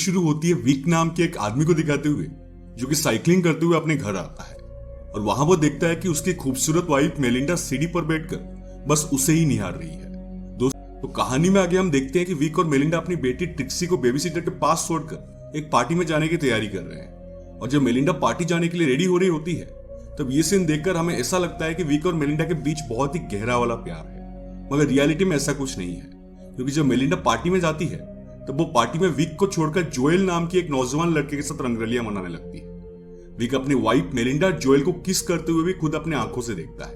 शुरू होती है विक नाम के एक आदमी को दिखाते हुए, जो कि साइकिलिंग करते हुए अपने घर आता है और वहां वो देखता है कि उसकी खूबसूरत वाइफ मेलिंडा सीढ़ी पर बैठकर बस उसे ही निहार रही है। दोस्तों, तो कहानी में आगे हम देखते हैं कि विक और मेलिंडा अपनी बेटी ट्रिक्सी को बेबीसिटर के पास छोड़कर एक पार्टी में जाने की तैयारी कर रहे हैं और जब मेलिंडा पार्टी जाने के लिए रेडी हो रही होती है तब ये सीन देखकर हमें ऐसा लगता है कि विक और मेलिंडा के बीच बहुत ही गहरा वाला प्यार है, मगर रियलिटी में ऐसा कुछ नहीं है, क्योंकि जब मेलिंडा पार्टी में जाती है तब वो पार्टी में विक को छोड़कर जोएल नाम की एक नौजवान लड़के के साथ रंगरलियां मनाने लगती है। विक अपनी वाइफ मेलिंडा जोएल को किस करते हुए भी खुद अपने आंखों से देखता है,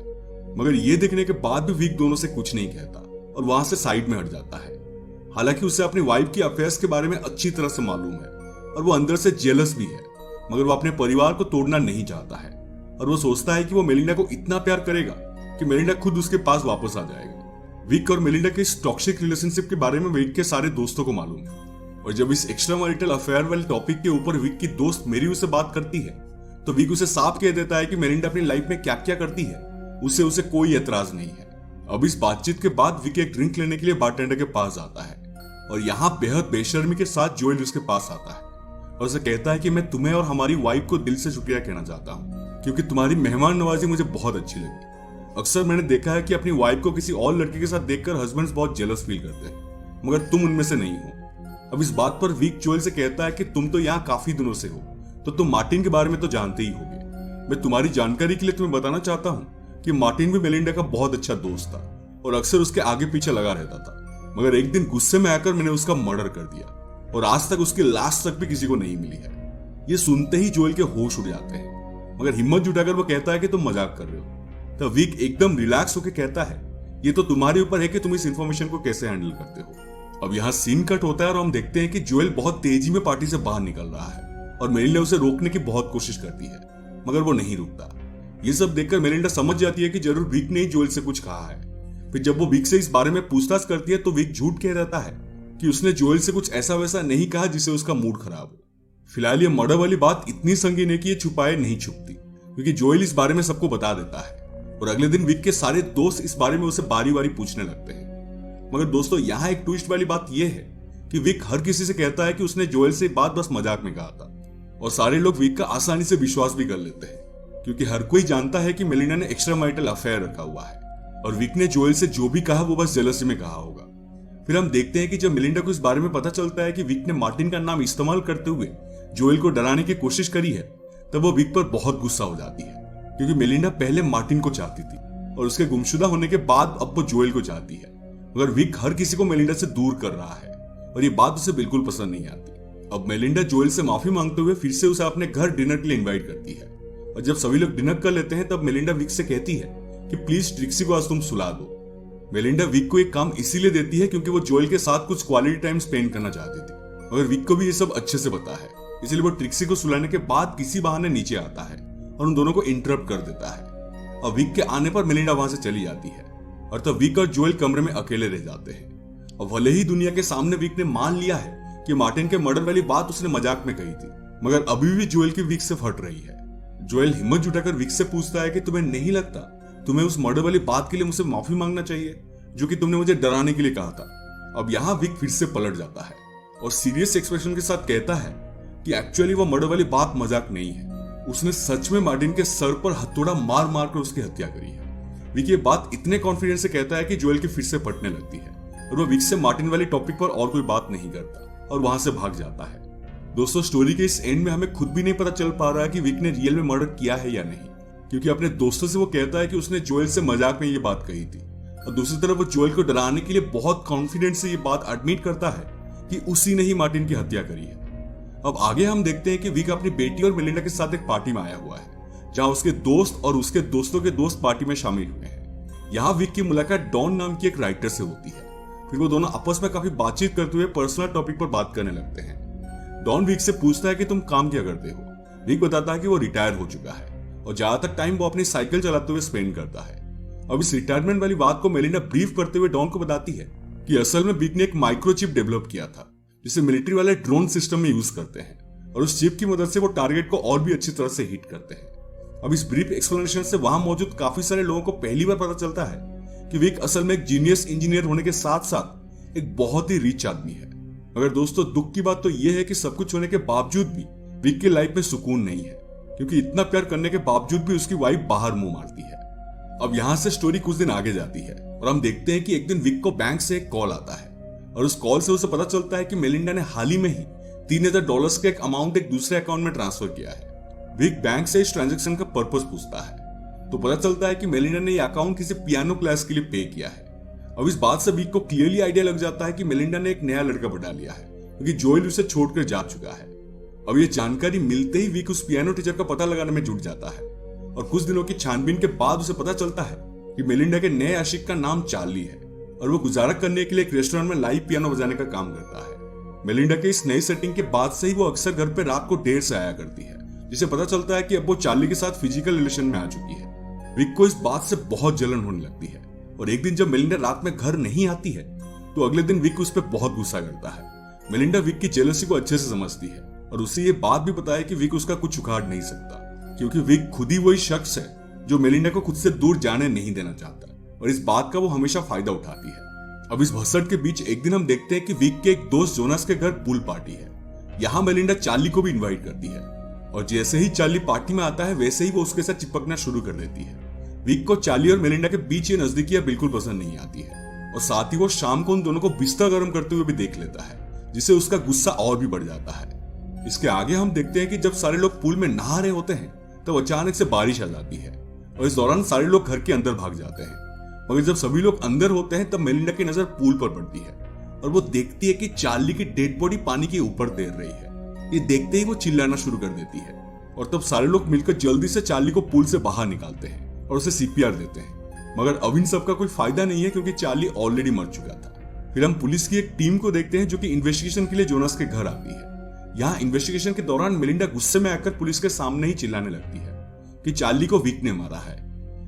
मगर ये देखने के बाद भी विक दोनों से कुछ नहीं कहता और वहां से साइड में हट जाता है। हालांकि उसे अपनी वाइफ की अफेयर्स के बारे में अच्छी तरह से मालूम है और वो अंदर से जेलस भी है, मगर वो अपने परिवार को तोड़ना नहीं चाहता है और वो सोचता है कि वो मेलिंडा को इतना प्यार करेगा कि मेलिंडा खुद उसके पास वापस आ जाएगा। विक और मेलिंडा के इस टॉक्सिक रिलेशनशिप के बारे में विक के सारे दोस्तों को मालूम है और जब इस एक्स्ट्रा मैरिटल अफेयर वाले टॉपिक के ऊपर विक की दोस्त मेरी उसे बात करती है तो विक उसे साफ कह देता है कि मेलिंडा अपनी लाइफ में क्या क्या करती है उसे कोई एतराज नहीं है। अब इस बातचीत के बाद विक एक ड्रिंक लेने के लिए बारटेंडर के पास जाता है और यहाँ बेहद बेशर्मी के साथ जोएल उसके पास आता है और उसे कहता है कि मैं तुम्हें और हमारी वाइफ को दिल से शुक्रिया कहना चाहता हूँ क्योंकि तुम्हारी मेहमान नवाजी मुझे बहुत अच्छी लगी। अक्सर मैंने देखा है कि अपनी वाइफ को किसी और लड़के के साथ देखकर हस्बैंड्स बहुत जेलस फील करते हैं, मगर तुम उनमें से नहीं हो। अब इस बात पर विक जोएल से कहता है कि तुम तो यहाँ काफी दिनों से हो तो तुम मार्टिन के बारे में तो जानते ही होगे। मैं तुम्हारी जानकारी के लिए तुम्हें बताना चाहता हूँ कि मार्टिन भी मेलिंडा का बहुत अच्छा दोस्त था और अक्सर उसके आगे पीछे लगा रहता था, मगर एक दिन गुस्से में आकर मैंने उसका मर्डर कर दिया और आज तक उसकी लाश तक भी किसी को नहीं मिली है। ये सुनते ही जोएल के होश उड़ जाते हैं, मगर हिम्मत जुटाकर वो कहता है कि तुम मजाक कर रहे हो। तो विक एकदम रिलैक्स होकर कहता है ये तो तुम्हारे ऊपर है कि तुम इस इंफॉर्मेशन को कैसे हैंडल करते हो। अब यहाँ सीन कट होता है और हम देखते हैं कि जोएल बहुत तेजी में पार्टी से बाहर निकल रहा है और मेलिंडा उसे रोकने की बहुत कोशिश करती है, मगर वो नहीं रुकता। ये सब देखकर मेलिंडा समझ जाती है कि जरूर विक ने जोएल से कुछ कहा है। फिर जब वो विक से इस बारे में पूछताछ करती है तो विक झूठ कह देता है कि उसने जोएल से कुछ ऐसा वैसा नहीं कहा जिससे उसका मूड खराब हो। फिलहाल ये मर्डर वाली बात इतनी संगीन है कि ये छुपाए नहीं छुपती, क्योंकि जोएल इस बारे में सबको बता देता है और अगले दिन विक के सारे दोस्त इस बारे में उसे बारी बारी पूछने लगते हैं। मगर दोस्तों, यहाँ एक ट्विस्ट वाली बात यह है कि विक हर किसी से कहता है कि उसने जोएल से बात बस मजाक में कहा था और सारे लोग विक का आसानी से विश्वास भी कर लेते हैं, क्योंकि हर कोई जानता है कि मेलिंडा ने एक्स्ट्रा मैरिटल अफेयर रखा हुआ है और विक ने जोएल से जो भी कहा वो बस जेलसी में कहा होगा। फिर हम देखते हैं कि जब मेलिंडा को इस बारे में पता चलता है कि विक ने मार्टिन का नाम इस्तेमाल करते हुए जोएल को डराने की कोशिश करी है, तब वो विक पर बहुत गुस्सा हो जाती है, क्योंकि मेलिंडा पहले मार्टिन को चाहती थी और उसके गुमशुदा होने के बाद अब वो जोएल को चाहती है, मगर विक हर किसी को मेलिंडा से दूर कर रहा है और ये बात उसे बिल्कुल पसंद नहीं आती। अब मेलिंडा जोएल से माफी मांगते हुए फिर से उसे अपने घर डिनर के लिए इनवाइट करती है और जब सभी लोग डिनर कर लेते हैं तब मेलिंडा विक से कहती है कि प्लीज ट्रिक्सी को आज तुम सुला दो। मेलिंडा विक को एक काम इसीलिए देती है क्योंकि वो जोएल के साथ कुछ क्वालिटी टाइम स्पेंड करना चाहती थी, मगर विक को भी ये सब अच्छे से पता है, इसलिए वो ट्रिक्सी को सुलाने के बाद किसी बहाने नीचे आता है और उन दोनों को इंटरप्ट कर देता है और विक के आने पर मेलिंडा वहां से चली जाती है और तब विक और जोएल कमरे में अकेले रह जाते हैं। और भले ही दुनिया के सामने विक ने मान लिया है कि मार्टिन के मर्डर वाली बात उसने मजाक में कही थी, मगर अभी भी जोएल की विक से फट रही है। जोएल हिम्मत जुटाकर विक से पूछता है कि तुम्हें नहीं लगता तुम्हें उस मर्डर वाली बात के लिए मुझसे माफी मांगना चाहिए जो कि तुमने मुझे डराने के लिए कहा था। अब यहाँ विक फिर से पलट जाता है और सीरियस एक्सप्रेशन के साथ कहता है कि एक्चुअली वो मर्डर वाली बात मजाक नहीं है, उसने सच में मार्टिन के सर पर हथौड़ा मार मार कर उसकी हत्या करी है। विक ये बात इतने कॉन्फिडेंस से कहता है कि जोएल की फिर से फटने लगती है और वो विक से मार्टिन वाले टॉपिक पर और कोई बात नहीं करता और वहां से भाग जाता है। दोस्तों, स्टोरी के इस एंड में हमें खुद भी नहीं पता चल पा रहा है कि विक ने रियल में मर्डर किया है या नहीं, क्योंकि अपने दोस्तों से वो कहता है कि उसने जोएल से मजाक में ये बात कही थी और दूसरी तरफ वो जोएल को डराने के लिए बहुत कॉन्फिडेंस से ये बात एडमिट करता है कि उसी ने ही मार्टिन की हत्या करी है। अब आगे हम देखते हैं कि विक अपनी बेटी और मेलिंडा के साथ एक पार्टी में आया हुआ है जहां उसके दोस्त और उसके दोस्तों के दोस्त पार्टी में शामिल हुए हैं। यहाँ विक की मुलाकात डॉन नाम की एक राइटर से होती है। फिर वो दोनों आपस में काफी बातचीत करते हुए पर्सनल टॉपिक पर बात करने लगते हैं। डॉन विक से पूछता है कि तुम काम क्या करते हो। विक बताता है कि वो रिटायर हो चुका है और ज्यादातर टाइम वो अपनी साइकिल चलाते हुए स्पेंड करता है। अब इस रिटायरमेंट वाली बात को मेलिंडा ब्रीफ करते हुए डॉन को बताती है कि असल में विक ने एक माइक्रोचिप डेवलप किया था जिसे मिलिट्री वाले ड्रोन सिस्टम में यूज करते हैं और उस चिप की मदद से वो टारगेट को और भी अच्छी तरह से हिट करते हैं। अब इस ब्रीफ एक्सप्लेनेशन से वहां मौजूद काफी सारे लोगों को पहली बार पता चलता है कि विक असल में एक जीनियस इंजीनियर होने के साथ साथ एक बहुत ही रिच आदमी है। मगर दोस्तों दुख की बात तो यह है कि सब कुछ होने के बावजूद भी विक की लाइफ में सुकून नहीं है, क्योंकि इतना प्यार करने के बावजूद भी उसकी वाइफ बाहर मुंह मारती है। अब यहाँ से स्टोरी कुछ दिन आगे जाती है और हम देखते हैं कि एक दिन विक को बैंक से एक कॉल आता है और उस कॉल से उसे पता चलता है कि मेलिंडा ने हाल ही में ही $3000 का एक अमाउंट एक दूसरे अकाउंट में ट्रांसफर किया है। विक बैंक से इस ट्रांजैक्शन का पर्पस पूछता है तो पता चलता है कि मेलिंडा ने यह अकाउंट किसी पियानो क्लास के लिए पे किया है। अब इस बात से विक को क्लियरली आइडिया लग जाता है कि मेलिंडा ने एक नया लड़का पटा लिया है, क्योंकि जोएल उसे छोड़कर जा चुका है। अब ये जानकारी मिलते ही विक उस पियानो टीचर का पता लगाने में जुट जाता है और कुछ दिनों की छानबीन के बाद उसे पता चलता है कि मेलिंडा के नए आशिक का नाम चार्ली है और वो गुजारा करने के लिए एक रेस्टोरेंट में लाइव पियानो बजाने का काम करता है। मेलिंडा के इस नई सेटिंग के बाद से ही वो अक्सर घर पे रात को देर से आया करती है, जिसे पता चलता है कि अब वो चार्ली के साथ फिजिकल रिलेशन में आ चुकी है। विक को इस बात से बहुत जलन होने लगती है और एक दिन जब मेलिंडा रात में घर नहीं आती है तो अगले दिन विक उस पर बहुत गुस्सा करता है। मेलिंडा विक की जेलसी को अच्छे से समझती है और उसे ये बात भी पता है कि विक उसका कुछ उखाड़ नहीं सकता, क्योंकि विक खुद ही वही शख्स है जो मेलिंडा को खुद से दूर जाने नहीं देना चाहता और इस बात का वो हमेशा फायदा उठाती है। अब इस भसड़ के बीच एक दिन हम देखते हैं कि विक के एक दोस्त जोनास के घर पूल पार्टी है। यहाँ मेलिंडा चार्ली को भी इन्वाइट करती है और जैसे ही चार्ली पार्टी में आता है वैसे ही वो उसके साथ चिपकना शुरू कर देती है। विक को चार्ली और मेलिंडा के बीच ये नजदीकियां बिल्कुल पसंद नहीं आती है और साथ ही वो शाम को उन दोनों को बिस्तर गर्म करते हुए भी देख लेता है, जिससे उसका गुस्सा और भी बढ़ जाता है। इसके आगे हम देखते हैं कि जब सारे लोग पूल में नहा रहे होते हैं तब अचानक से बारिश आ जाती है और इस दौरान सारे लोग घर के अंदर भाग जाते हैं। मगर जब सभी लोग अंदर होते हैं तब मेलिंडा की नजर पूल पर पड़ती है और वो देखती है कि चार्ली की डेड बॉडी पानी के ऊपर तैर रही है। ये देखते ही वो चिल्लाना शुरू कर देती है और तब सारे लोग मिलकर जल्दी से चार्ली को पूल से बाहर निकालते हैं और उसे सीपीआर देते हैं। मगर अब इन सब का कोई फायदा नहीं है, क्योंकि चार्ली ऑलरेडी मर चुका था। फिर हम पुलिस की एक टीम को देखते हैं जो कि इन्वेस्टिगेशन के लिए जोनास के घर आती है। यहाँ इन्वेस्टिगेशन के दौरान मेलिंडा गुस्से में आकर पुलिस के सामने ही चिल्लाने लगती है कि चार्ली को विक ने मारा है।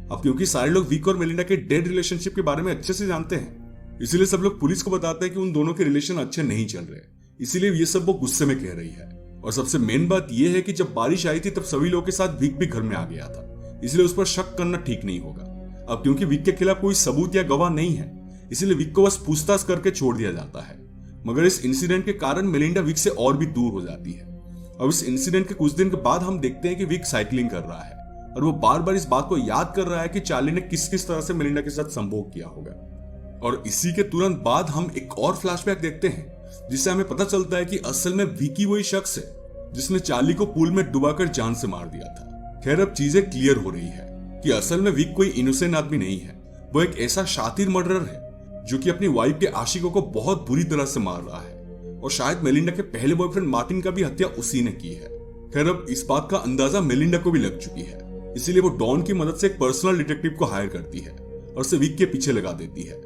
अब क्योंकि सारे लोग विक और मेलिंडा के डेड रिलेशनशिप के बारे में अच्छे से जानते हैं, इसीलिए सब लोग पुलिस को बताते हैं कि उन दोनों के रिलेशन अच्छे नहीं चल रहे, इसीलिए ये सब वो गुस्से में कह रही है। और सबसे मेन बात यह है कि जब बारिश आई थी तब सभी लोगों के साथ विक भी घर में आ गया था, इसलिए उस पर शक करना ठीक नहीं होगा। अब क्योंकि विक के खिलाफ कोई सबूत या गवाह नहीं है, इसलिए विक को बस पूछताछ करके छोड़ दिया जाता है। मगर इस इंसिडेंट के कारण मेलिंडा विक से और भी दूर हो जाती है। अब इस इंसिडेंट के कुछ दिन के बाद हम देखते हैं कि विक साइकिलिंग कर रहा है और वो बार बार इस बात को याद कर रहा है कि चार्ली ने किस किस तरह से मेलिंडा के साथ संभोग किया होगा। और इसी के तुरंत बाद हम एक और फ्लैशबैक देखते हैं जिससे हमें पता चलता है कि असल में विकी वही शख्स है जिसने चार्ली को पूल में डुबाकर जान से मार दिया था। खैर अब चीजें क्लियर हो रही है कि असल में विक कोई इनोसेंट आदमी नहीं है, वो एक ऐसा शातिर मर्डरर है जो कि अपनी वाइफ के आशिकों को बहुत बुरी तरह से मार रहा है और शायद मेलिंडा के पहले बॉयफ्रेंड मार्टिन का भी हत्या उसी ने की है। खैर अब इस बात का अंदाजा मेलिंडा को भी लग चुकी है, इसीलिए वो डॉन की मदद से एक पर्सनल डिटेक्टिव को हायर करती है और उसे विक के पीछे लगा देती है।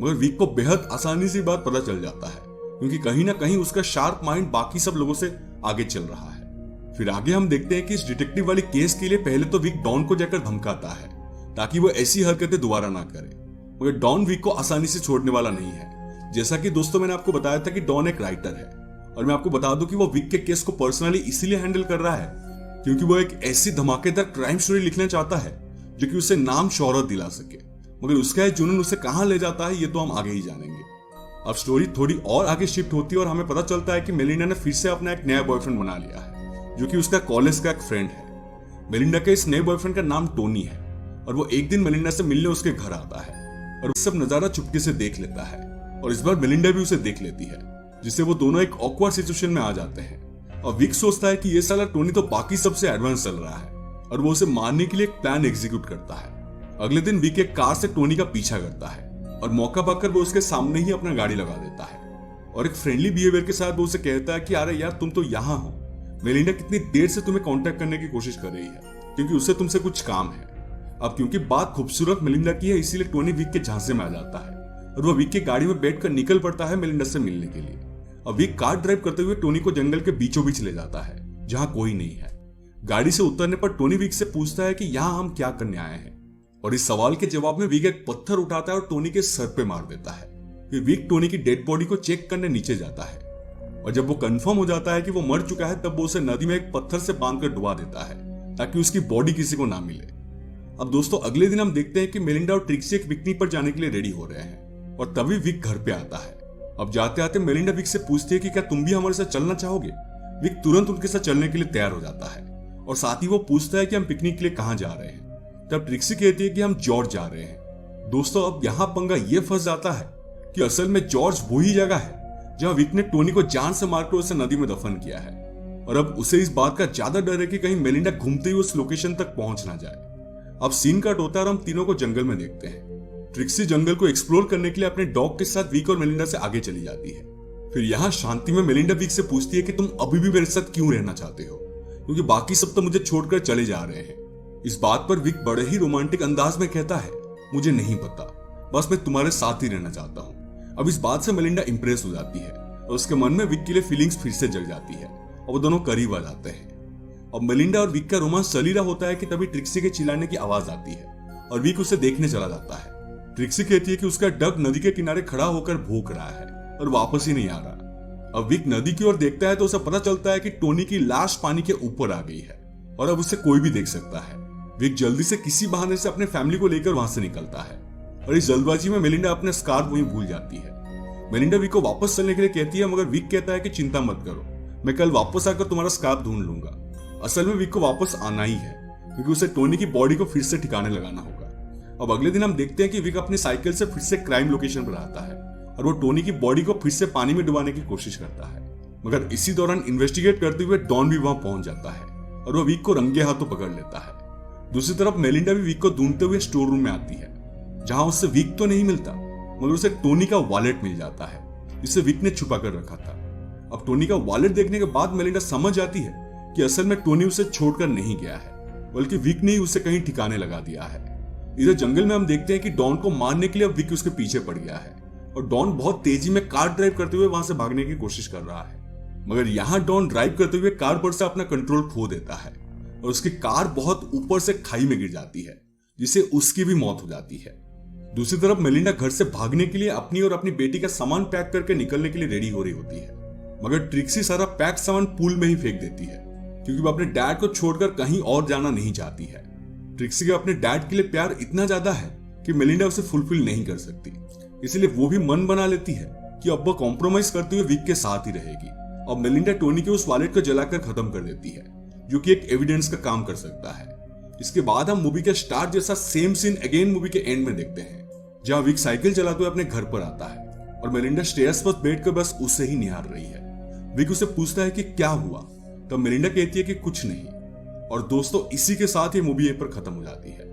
मगर विक को बेहद आसानी से बात पता चल जाता है, क्योंकि कहीं ना कहीं उसका शार्प माइंड बाकी सब लोगों से आगे चल रहा है। फिर आगे हम देखते हैं कि इस डिटेक्टिव वाले केस के लिए पहले तो विक डॉन को जाकर धमकाता है ताकि वो ऐसी हरकतें दोबारा ना करे, मगर डॉन विक को आसानी से छोड़ने वाला नहीं है। जैसा कि दोस्तों मैंने आपको बताया था कि डॉन एक राइटर है और मैं आपको बता दूं कि वो विक के केस को पर्सनली इसीलिए हैंडल कर रहा है क्योंकि वो एक ऐसी धमाकेदार क्राइम स्टोरी लिखना चाहता है जो कि उसे नाम शोहरत दिला सके। मगर उसका जुनून उसे कहां ले जाता है ये तो हम आगे ही जानेंगे। अब स्टोरी थोड़ी और आगे शिफ्ट होती है और हमें पता चलता है कि मेलिंडा ने फिर से अपना एक नया बॉयफ्रेंड बना लिया है जो कि उसका कॉलेज का एक फ्रेंड है। मेलिंडा के इस नए बॉयफ्रेंड का नाम टोनी है और वो एक दिन मेलिंडा से मिलने उसके घर आता है और सब नजारा चुपके से देख लेता है और इस बार मेलिंडा भी उसे देख लेती है, जिससे वो दोनों एक ऑकवर्ड सिचुएशन में आ जाते हैं। और विक सोचता है कि ये साला टोनी तो बाकी सबसे एडवांस चल रहा है और वो उसे मारने के लिए एक प्लान एग्जीक्यूट करता है। अगले दिन विक एक कार से टोनी का पीछा करता है और मौका पाकर वो उसके सामने ही अपना गाड़ी लगा देता है और एक फ्रेंडली बिहेवियर के साथ वो उसे कहता है कि अरे यार तुम तो यहाँ हो, मेलिंडा कितनी देर से तुम्हें कांटेक्ट करने की कोशिश कर रही है क्योंकि उसे तुमसे कुछ काम है। अब क्योंकि बात खूबसूरत मेलिंडा की है इसीलिए टोनी विक के झांसे में आ जाता है और वो विक की गाड़ी में बैठकर निकल पड़ता है मेलिंडा से मिलने के लिए। अब विक कार ड्राइव करते हुए टोनी को जंगल के बीचों बीच ले जाता है जहां कोई नहीं है। गाड़ी से उतरने पर टोनी विक से पूछता है कि यहाँ हम क्या करने आए हैं और इस सवाल के जवाब में विक एक पत्थर उठाता है और टोनी के सर पे मार देता है। फिर विक टोनी की डेड बॉडी को चेक करने नीचे जाता है और जब वो कंफर्म हो जाता है कि वो मर चुका है तब वो उसे नदी में एक पत्थर से बांधकर डुबा देता है ताकि उसकी बॉडी किसी को ना मिले। अब दोस्तों अगले दिन हम देखते हैं कि मेलिंडा और ट्रिक्सी एक पिकनिक पर जाने के लिए रेडी हो रहे हैं और तभी विक घर पे आता है अब जाते आते मेलिंडा विक से पूछती है कि क्या तुम भी हमारे साथ चलना चाहोगे। विक तुरंत उनके साथ चलने के लिए तैयार हो जाता है और साथ ही वो पूछता है कि हम पिकनिक के लिए कहाँ जा रहे हैं। तब ट्रिक्सी कहती है कि हम जॉर्ज जा रहे हैं। दोस्तों अब यहाँ पंगा ये फंस जाता है कि असल में जॉर्ज वही जगह है जहाँ विक ने टोनी को जान से मारकर उसे नदी में दफन किया है और अब उसे इस बात का ज्यादा डर है कि कहीं मेलिंडा घूमते हुए उस लोकेशन तक पहुंच ना जाए। अब सीन कट होता है और हम तीनों को जंगल में देखते हैं। ट्रिक्सी जंगल को एक्सप्लोर करने के लिए अपने डॉग के साथ विक और मेलिंडा से आगे चली जाती है। फिर यहाँ शांति में मेलिंडा विक से पूछती है कि तुम अभी भी मेरे साथ क्यों रहना चाहते हो, क्योंकि बाकी सब तो मुझे छोड़कर चले जा रहे हैं। इस बात पर विक बड़े ही रोमांटिक अंदाज में कहता है, मुझे नहीं पता, बस मैं तुम्हारे साथ ही रहना चाहता हूँ। अब इस बात से मेलिंडा इंप्रेस हो जाती है और उसके मन में विक के लिए फीलिंग्स फिर से जग जाती है और वो दोनों करीब आ जाते हैं। अब मेलिंडा और विक का रोमांस चल ही रहा होता है कि तभी ट्रिक्सी के चिल्लाने की आवाज आती है और विक उसे देखने चला जाता है। ट्रिक्सी कहती है कि उसका डक नदी के किनारे खड़ा होकर भूख रहा है और वापस ही नहीं आ रहा। अब विक नदी की ओर देखता है तो उसे पता चलता है कि टोनी की लाश पानी के ऊपर आ गई है और अब उसे कोई भी देख सकता है। विक जल्दी से किसी बहाने से अपने फैमिली को लेकर वहां से निकलता है और इस जल्दबाजी में मेलिंडा अपने स्कार्फ वहीं भूल जाती है। मेलिंडा विक को वापस चलने के लिए कहती है, मगर विक कहता है कि चिंता मत करो, मैं कल वापस आकर तुम्हारा स्कार्फ ढूंढ लूंगा। असल में विक को वापस आना ही है क्योंकि उसे टोनी की बॉडी को फिर से ठिकाने लगाना होगा। अब अगले दिन हम देखते हैं कि विक अपनी साइकिल से फिर से क्राइम लोकेशन पर आता है और वो टोनी की बॉडी को फिर से पानी में डुबाने की कोशिश करता है, मगर इसी दौरान इन्वेस्टिगेट करते हुए डॉन भी वहां पहुंच जाता है और वो विक को रंगे हाथों पकड़ लेता है। दूसरी तरफ मेलिंडा भी विक को ढूंढते हुए स्टोर रूम में आती है जहां उससे विक तो नहीं मिलता मगर उसे टोनी का वॉलेट मिल जाता है जिसे विक ने छुपा कर रखा था। अब टोनी का वॉलेट देखने के बाद मेलिंडा समझ जाती है कि असल में टोनी उसे छोड़कर नहीं गया है बल्कि विक ने ही उसे कहीं ठिकाने लगा दिया है। इधर जंगल में हम देखते हैं कि डॉन को मारने के लिए अब विक उसके पीछे पड़ गया है और डॉन बहुत तेजी में कार ड्राइव करते हुए वहां से भागने की कोशिश कर रहा है, मगर यहाँ डॉन ड्राइव करते हुए कार पर से अपना कंट्रोल खो देता है और उसकी कार बहुत ऊपर से खाई में गिर जाती है जिससे उसकी भी मौत हो जाती है। दूसरी तरफ मेलिंडा घर से भागने के लिए अपनी और अपनी बेटी का सामान पैक करके निकलने के लिए रेडी हो रही होती है, मगर ट्रिक्सी सारा पैक सामान पूल में ही फेंक देती है क्योंकि वो अपने डैड को छोड़कर कहीं और जाना नहीं चाहती है। ट्रिक्सी का अपने डैड के लिए प्यार इतना ज्यादा है कि मेलिंडा उसे फुलफिल नहीं कर सकती, इसलिए वो भी मन बना लेती है कि अब वो कॉम्प्रोमाइज करते हुए विक के साथ ही रहेगी। और मेलिंडा टोनी के उस वॉलेट को जलाकर खत्म कर देती है जो कि एक एविडेंस का काम कर सकता है। इसके बाद हम मूवी के स्टार्ट जैसा सेम सीन अगेन मूवी के एंड में देखते हैं जहां विक साइकिल चलाते हुए अपने घर पर आता है और मेलिंडा स्टेयर्स पर बैठकर बस उसे ही निहार रही है। विक उसे पूछता है कि क्या हुआ, तब मेलिंडा कहती है कि कुछ नहीं। और दोस्तों इसी के साथ ये मूवी यहीं पर खत्म हो जाती है।